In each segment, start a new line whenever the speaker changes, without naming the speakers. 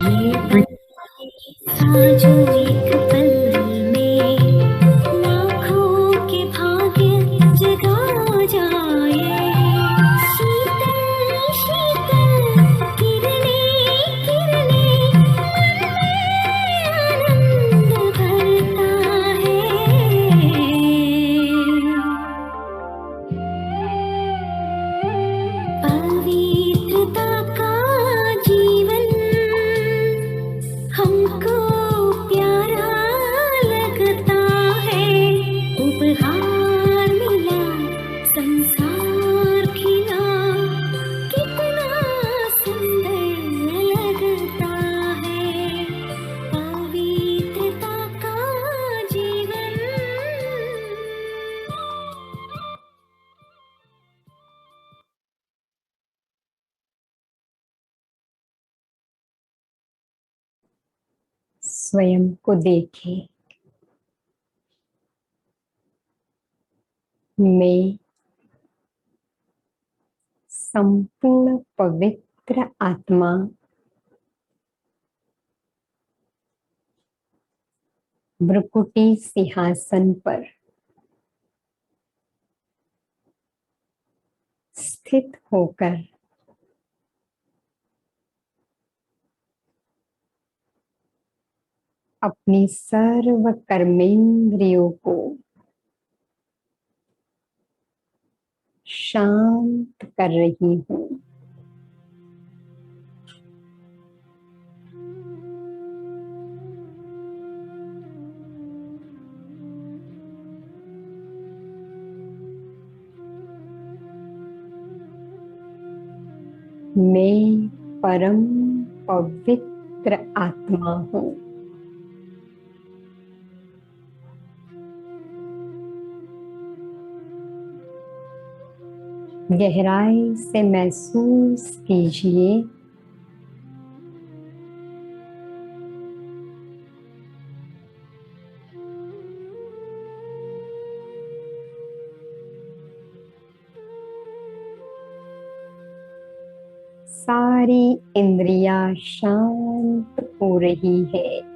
ये बरसा जो एक पल में लाखों के भाग्य जगा जाए। शीतल शीतल किरणें किरणें मन में आनंद भरता है। पवित्रता का जीवन हमको प्यारा लगता है। उपहार मिला संसार खिला कितना सुंदर लगता है। पवित्रता का जीवन।
स्वयं को देखें। मैं संपूर्ण पवित्र आत्मा भ्रुकुटी सिंहासन पर स्थित होकर अपनी सर्व कर्मेंद्रियों को शांत कर रही हूँ। मैं परम पवित्र आत्मा हूँ। गहराई से महसूस कीजिए सारी इंद्रियां शांत हो रही है।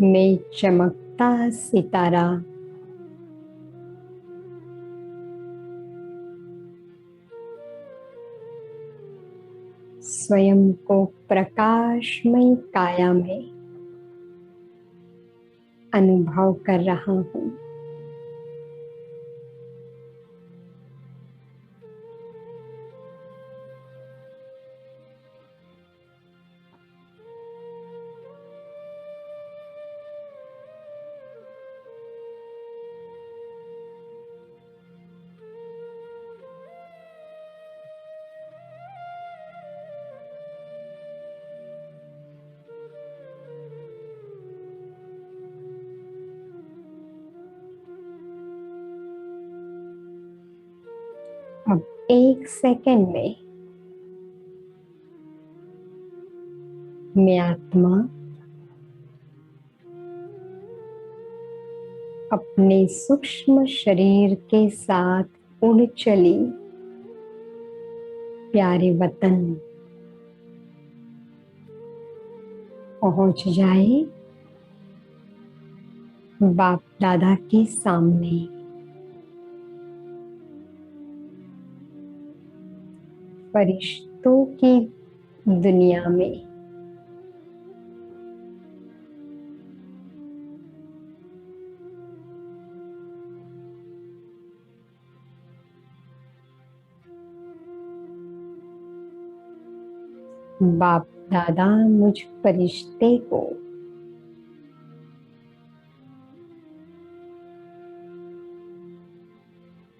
मैं चमकता सितारा स्वयं को प्रकाशमय काया में अनुभव कर रहा हूँ। अब एक सेकंड में मैं आत्मा अपने सूक्ष्म शरीर के साथ उड़ चली प्यारे वतन पहुंच जाए बाप दादा के सामने। फरिश्तों की दुनिया में बाप दादा मुझ फरिश्ते को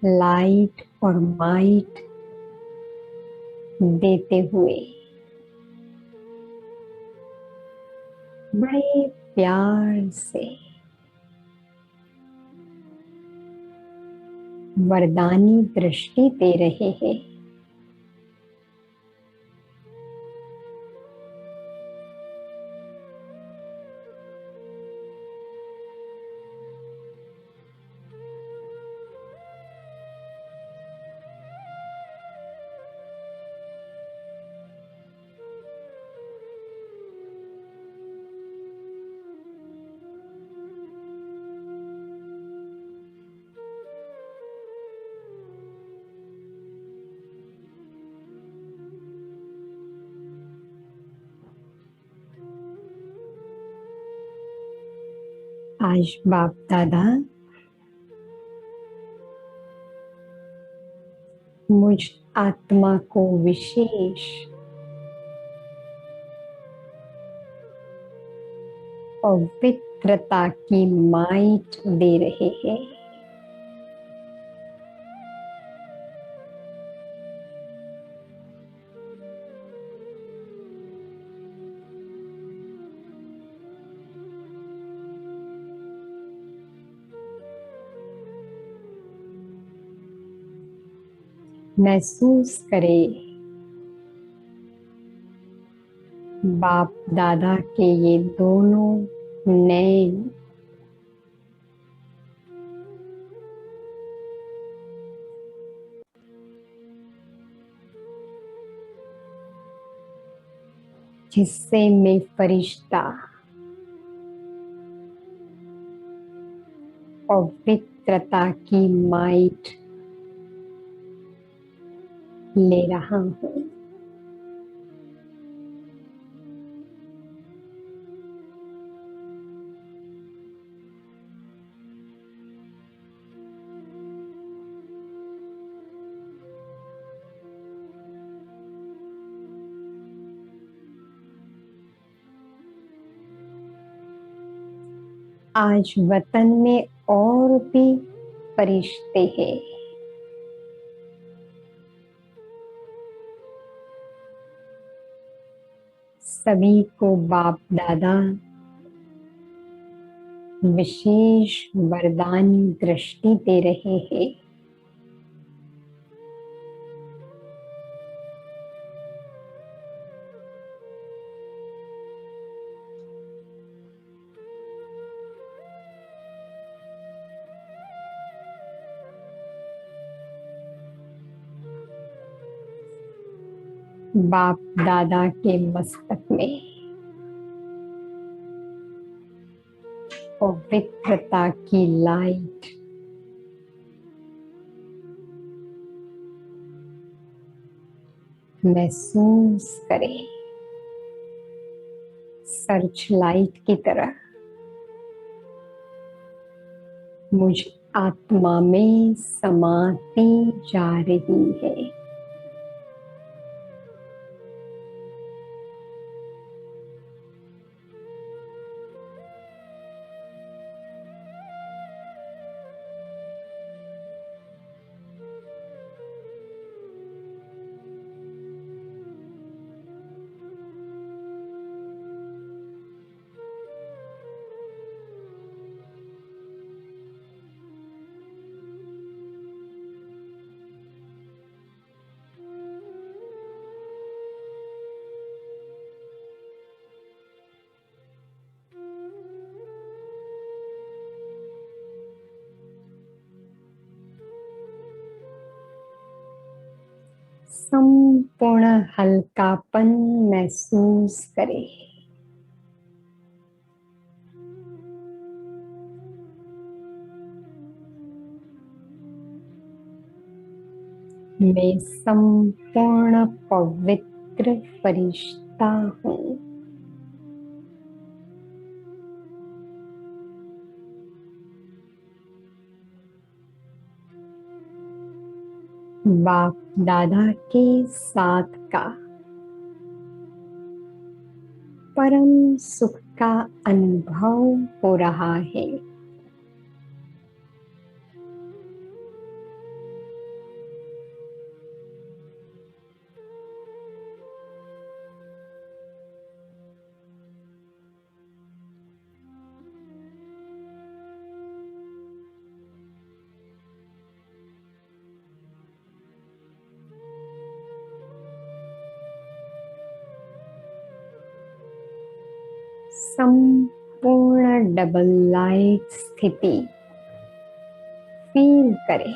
लाइट और माइट देते हुए बड़े प्यार से वरदानी दृष्टि दे रहे हैं। आज बाप दादा मुझ आत्मा को विशेष पवित्रता की माइट दे रहे हैं। महसूस करें बाप दादा के ये दोनों नैन जिससे मैं फरिश्ता पवित्रता की माइट ले रहा हूँ। आज वतन में और भी फरिश्ते हैं। सभी को बाप दादा विशेष वरदानी दृष्टि दे रहे हैं। बाप दादा के मस्तक में पवित्रता की लाइट महसूस करें। सर्च लाइट की तरह मुझ आत्मा में समाती जा रही है। संपूर्ण हल्कापन महसूस करें। मैं संपूर्ण पवित्र फरिश्ता हूँ। बाप दादा के साथ का परम सुख का अनुभव हो रहा है। संपूर्ण डबल लाइट स्थिति फील करें।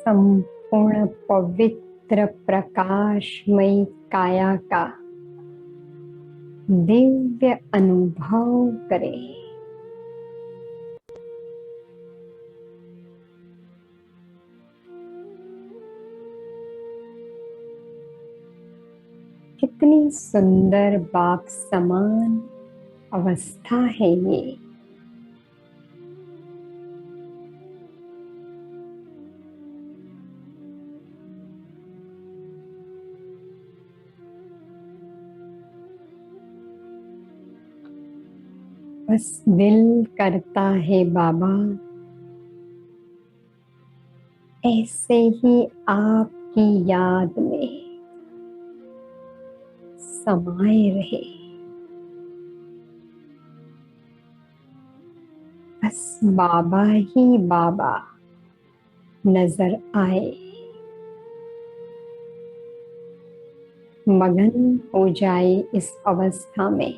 संपूर्ण पवित्र प्रकाशमयी काया का दिव्य अनुभव करें। कितनी सुंदर बाप समान अवस्था है ये। बस दिल करता है बाबा ऐसे ही आपकी याद में समाये रहे। बस बाबा ही बाबा नजर आए। मगन हो जाए इस अवस्था में।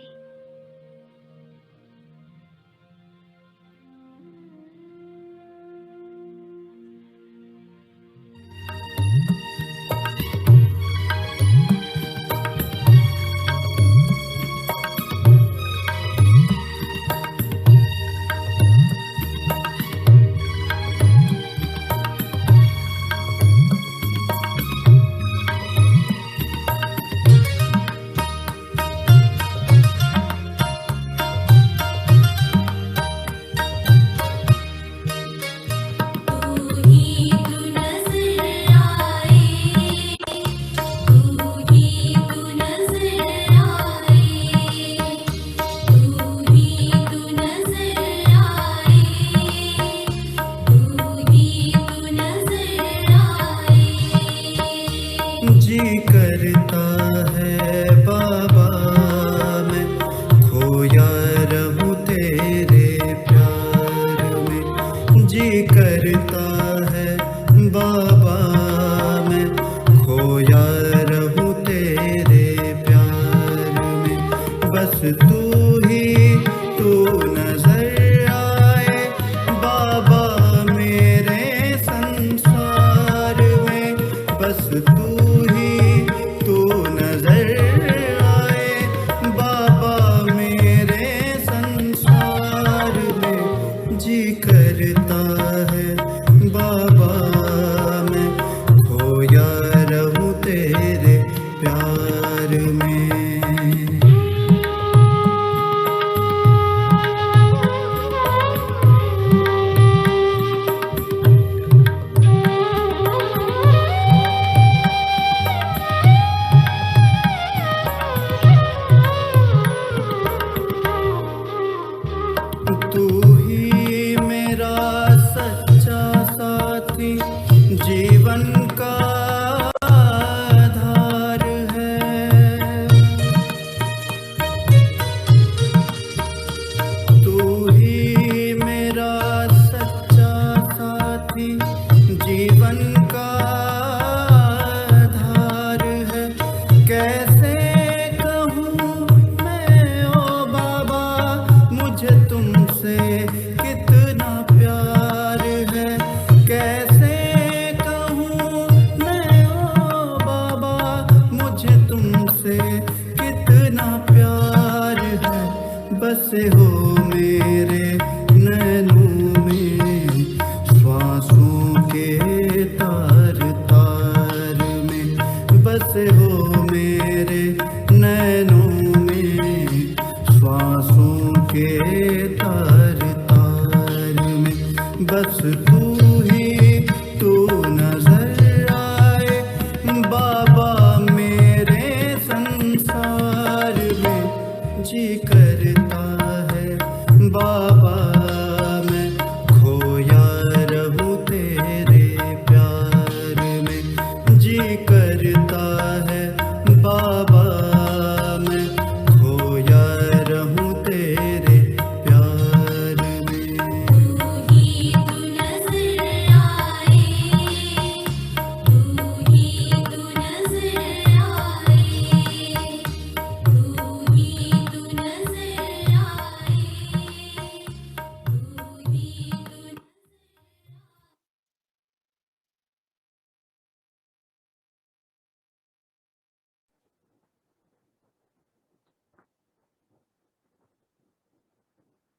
बसे हो मेरे नैनों में, श्वासों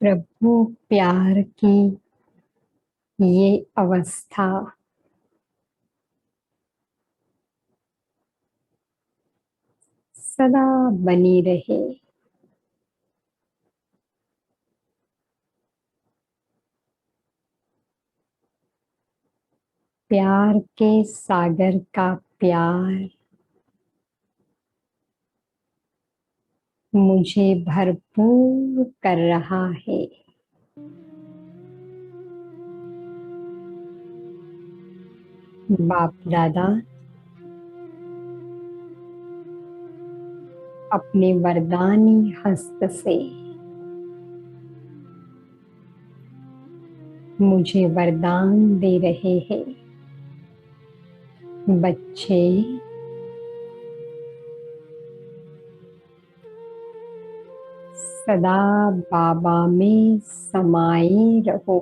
प्रभु प्यार की ये अवस्था सदा बनी रहे। प्यार के सागर का प्यार मुझे भरपूर कर रहा है। बाप दादा अपने वरदानी हस्त से मुझे वरदान दे रहे हैं। बच्चे, सदा बाबा में समाये रहो।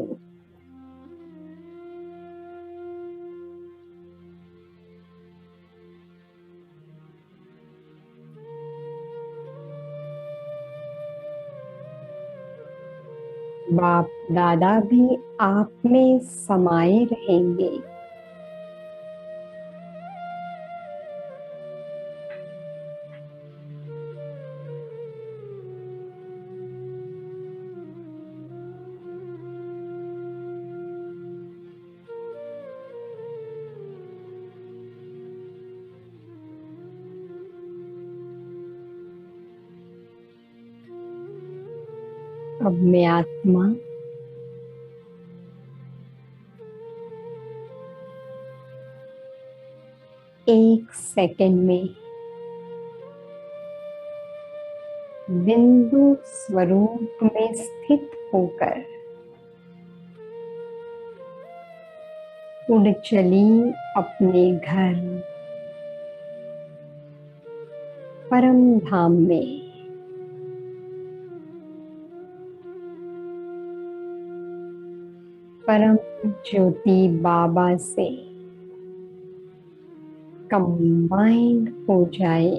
बाप दादा भी आप में समाये रहेंगे। अब मैं आत्मा एक सेकंड में बिंदु स्वरूप में स्थित होकर उड़ चली अपने घर परम धाम में। परम ज्योति बाबा से कंबाइन हो जाए।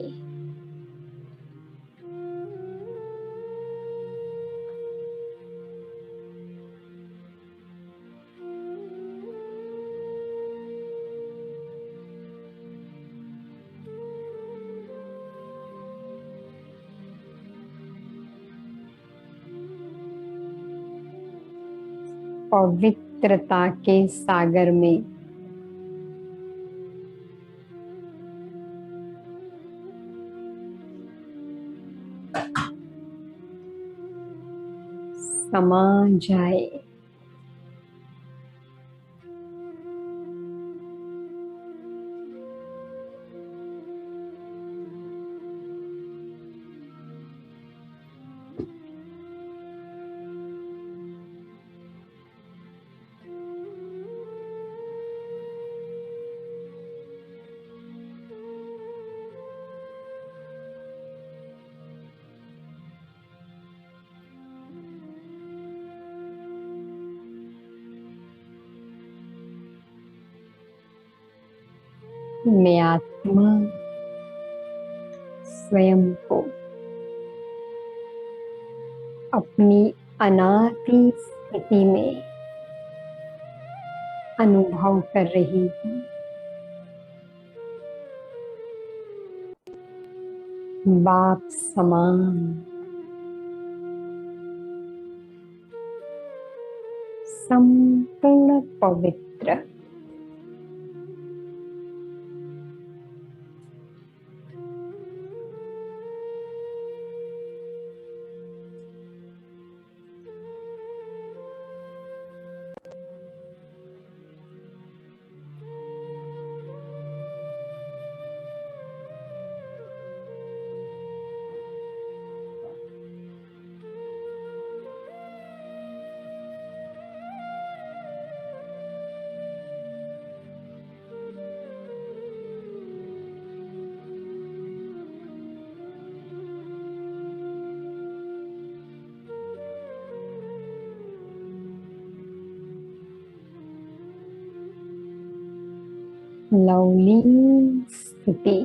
पवित्रता के सागर में समा जाए। मैं आत्मा स्वयं को अपनी अनादि स्थिति में अनुभव कर रही हूँ। बाप समान संपूर्ण पवित्र। लवलीन स्थिति।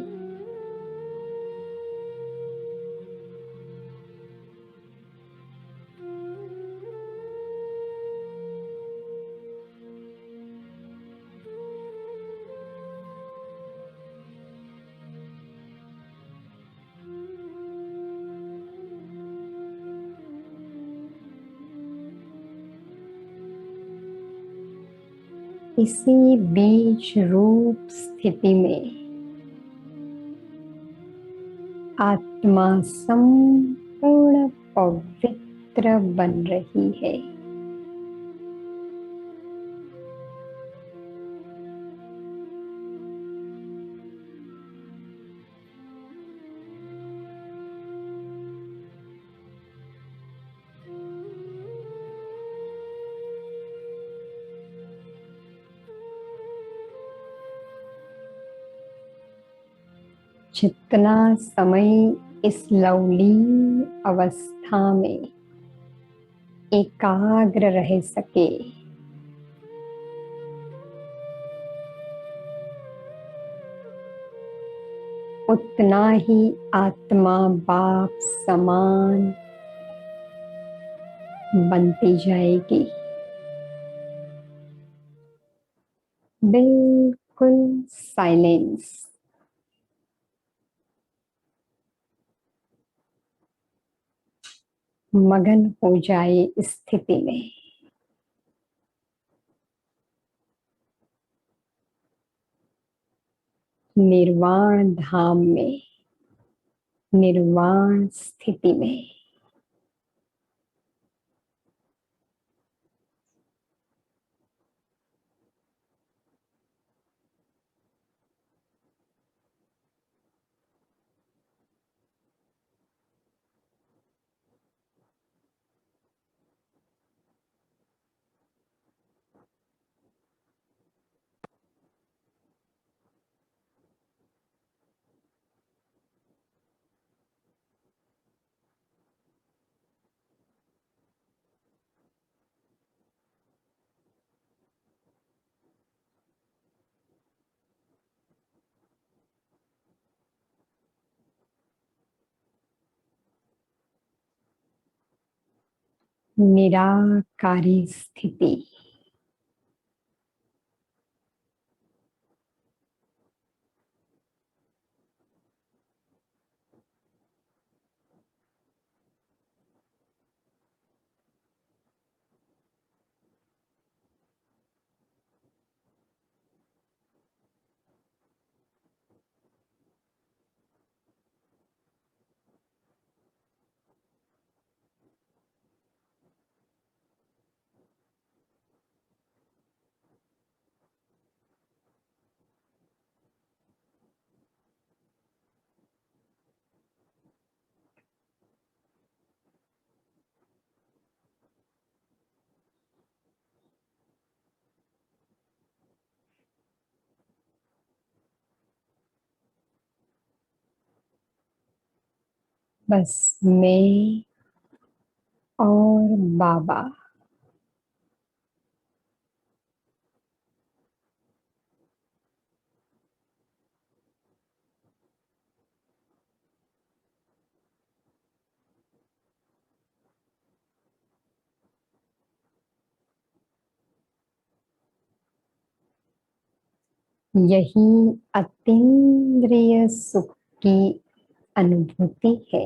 इसी बीज रूप स्थिति में आत्मा संपूर्ण पवित्र बन रही है। जितना समय इस लवली अवस्था में एकाग्र रह सके, उतना ही आत्मा बाप समान बनती जाएगी। बिल्कुल साइलेंस। मगन हो जाए इस स्थिति में। निर्वाण धाम में, निर्वाण स्थिति में। निराकारी स्थिति। बस मैं और बाबा यही अतीन्द्रिय सुख की अनुभूति है।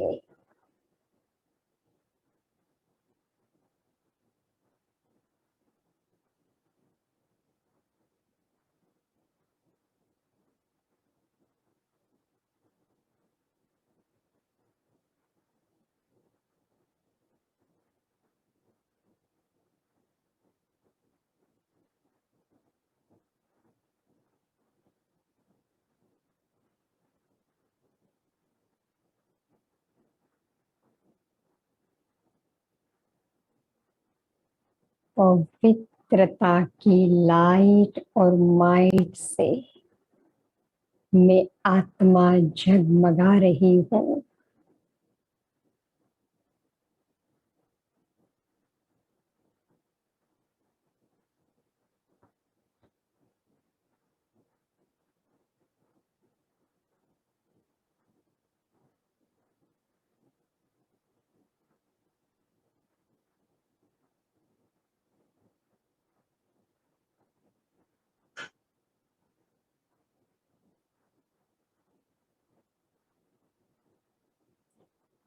पवित्रता की लाइट और माइट से मैं आत्मा जगमगा रही हूँ।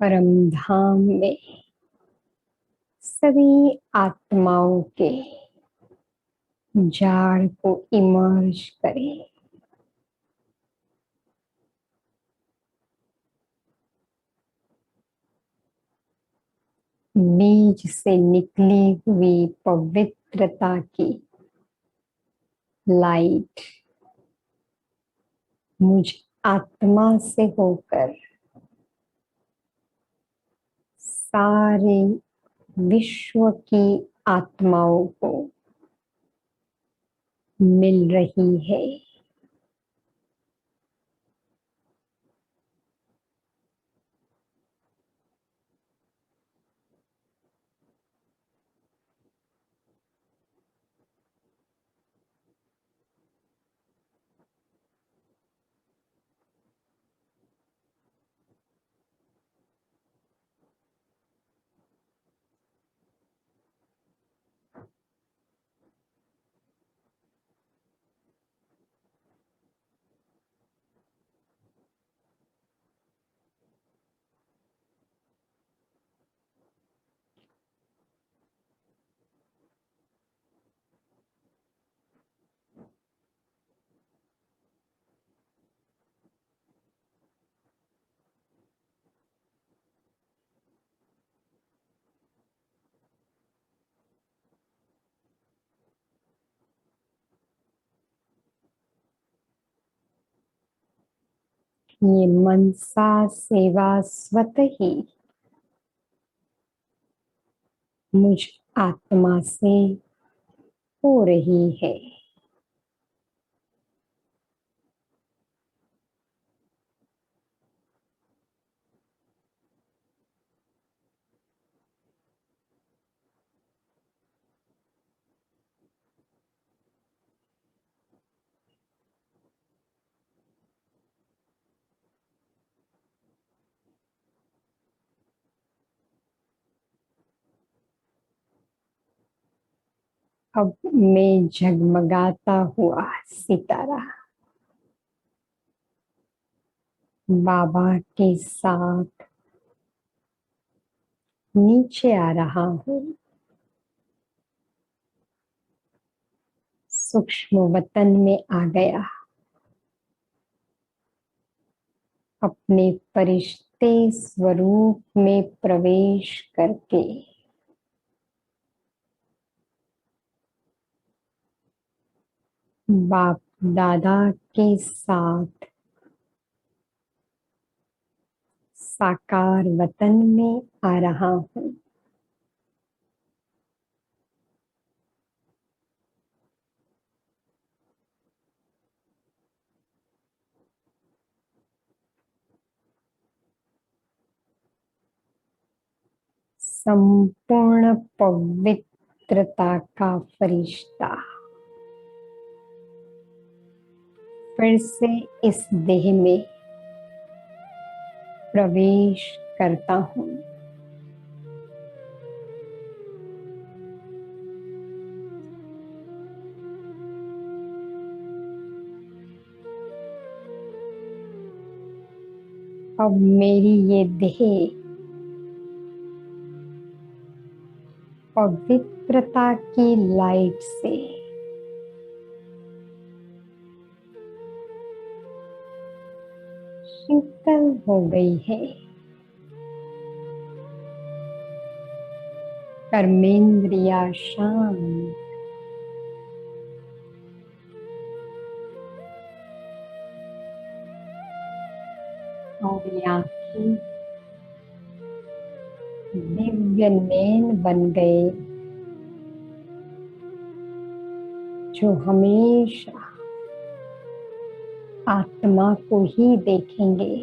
परम धाम में सभी आत्माओं के जाड़ को इमर्ज करें। बीज से निकली हुई पवित्रता की लाइट मुझ आत्मा से होकर सारे विश्व की आत्माओं को मिल रही है। ये मनसा सेवा स्वतः ही मुझ आत्मा से हो रही है। अब मैं झगमगाता हुआ सितारा बाबा के साथ नीचे आ रहा हूँ। सूक्ष्म वतन में आ गया। अपने परिश्ते स्वरूप में प्रवेश करके बाप दादा के साथ साकार वतन में आ रहा हूँ। संपूर्ण पवित्रता का फरिश्ता फिर से इस देह में प्रवेश करता हूँ। अब मेरी ये देह पवित्रता की लाइट से शीतल हो गई है। कर्मेंद्रिया शांत, और आंखें दिव्य नैन बन गए जो हमेशा आत्मा को ही देखेंगे।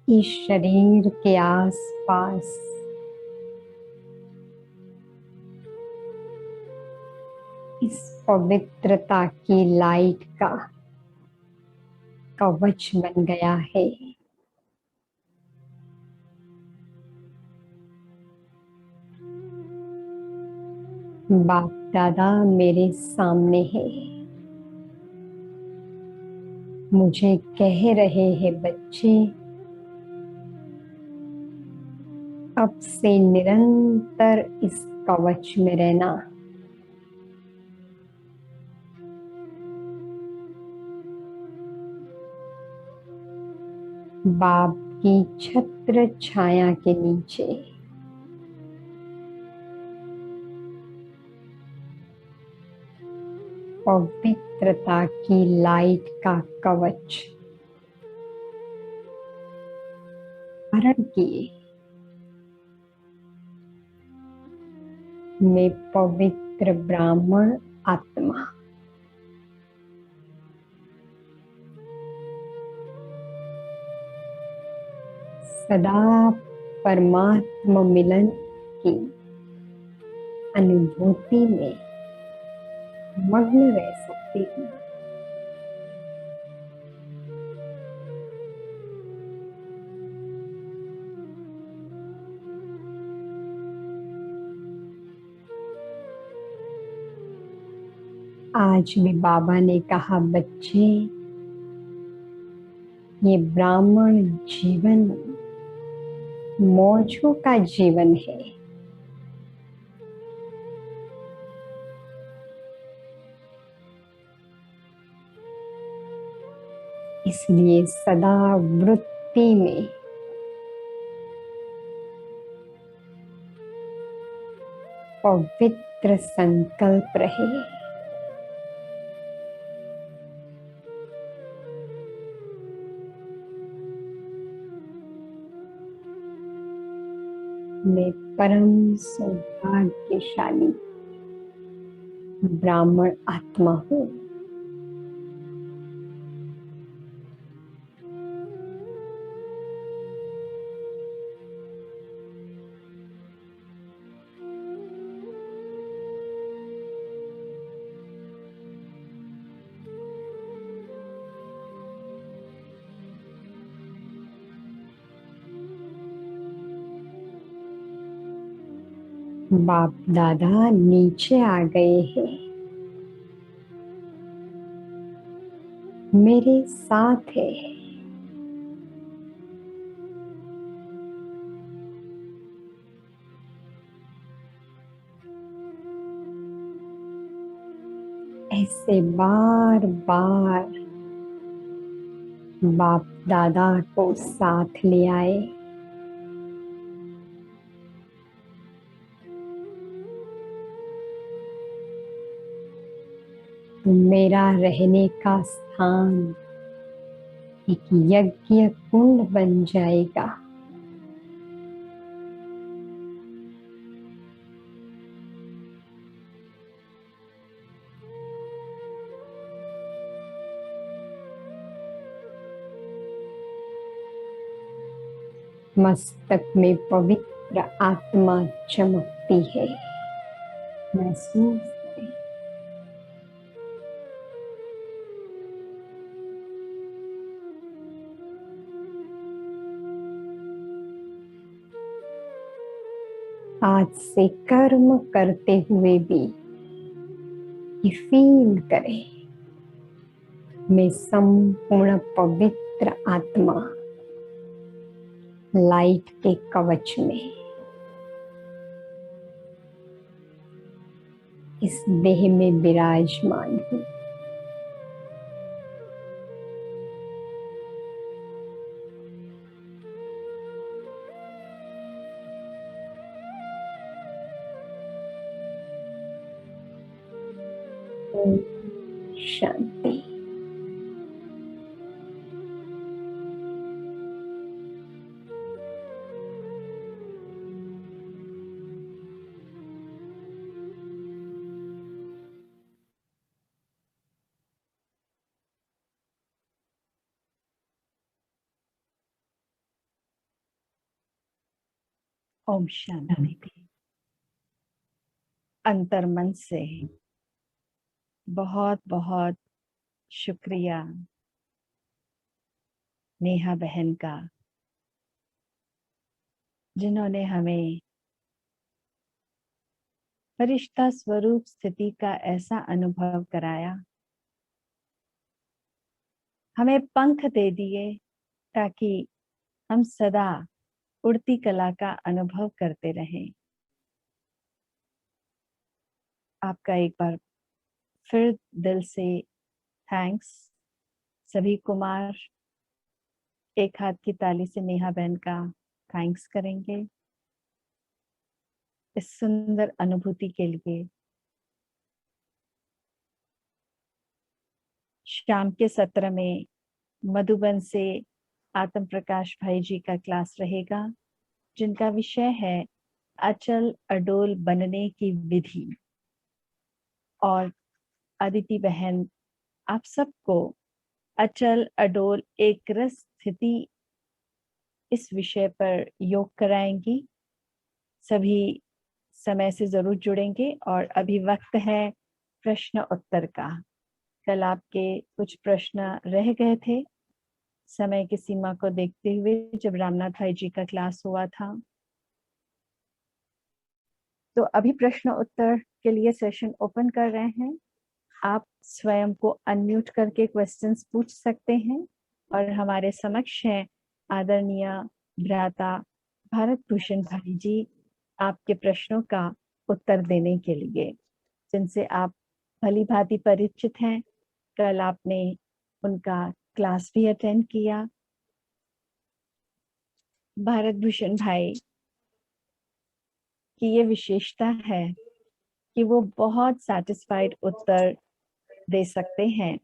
इस शरीर के आसपास इस पवित्रता की लाइट का कवच बन गया है। बाप दादा मेरे सामने है। मुझे कह रहे हैं बच्चे, अब से निरंतर इस कवच में रहना। बाप की छत्र छाया के नीचे पवित्रता की लाइट का कवच धारण किए मैं पवित्र ब्राह्मण आत्मा सदा परमात्मा मिलन की अनुभूति में मग्न रह सकती हूँ। आज भी बाबा ने कहा, बच्चे ये ब्राह्मण जीवन मौजों का जीवन है। इसलिए सदा वृत्ति में पवित्र संकल्प रहे। मैं परम सौभाग्यशाली ब्राह्मण आत्मा हूँ। बाप दादा नीचे आ गए हैं, मेरे साथ है। ऐसे बार बार बाप दादा को साथ ले आए। मेरा रहने का स्थान एक यज्ञ कुंड बन जाएगा। मस्तक में पवित्र आत्मा चमकती है। महसूस करें। आज से कर्म करते हुए भी ये फील करें, मैं संपूर्ण पवित्र आत्मा लाइट के कवच में इस देह में विराजमान हूँ। ओम शांति।
ओम शांति। अंतर्मन से बहुत बहुत शुक्रिया नेहा बहन का, जिन्होंने हमें फरिश्ता स्वरूप स्थिति का ऐसा अनुभव कराया। हमें पंख दे दिए ताकि हम सदा उड़ती कला का अनुभव करते रहें। आपका एक बार फिर दिल से थैंक्स। सभी कुमार एक हाथ की ताली से नेहा बहन का थैंक्स करेंगे इस सुंदर अनुभूति के लिए। शाम के सत्र में मधुबन से आत्म प्रकाश भाई जी का क्लास रहेगा, जिनका विषय है अचल अडोल बनने की विधि। और अदिति बहन आप सबको अचल अडोल एक रस स्थिति इस विषय पर योग कराएंगी। सभी समय से जरूर जुड़ेंगे। और अभी वक्त है प्रश्न उत्तर का। कल आपके कुछ प्रश्न रह गए थे समय की सीमा को देखते हुए, जब रामनाथ भाई जी का क्लास हुआ था। तो अभी प्रश्न उत्तर के लिए सेशन ओपन कर रहे हैं। आप स्वयं को अनम्यूट करके क्वेश्चंस पूछ सकते हैं। और हमारे समक्ष हैं आदरणीय भ्राता भारत भूषण भाई जी, आपके प्रश्नों का उत्तर देने के लिए, जिनसे आप भली भांति परिचित हैं। कल आपने उनका क्लास भी अटेंड किया। भारत भूषण भाई की ये विशेषता है कि वो बहुत सैटिस्फाइड उत्तर दे सकते हैं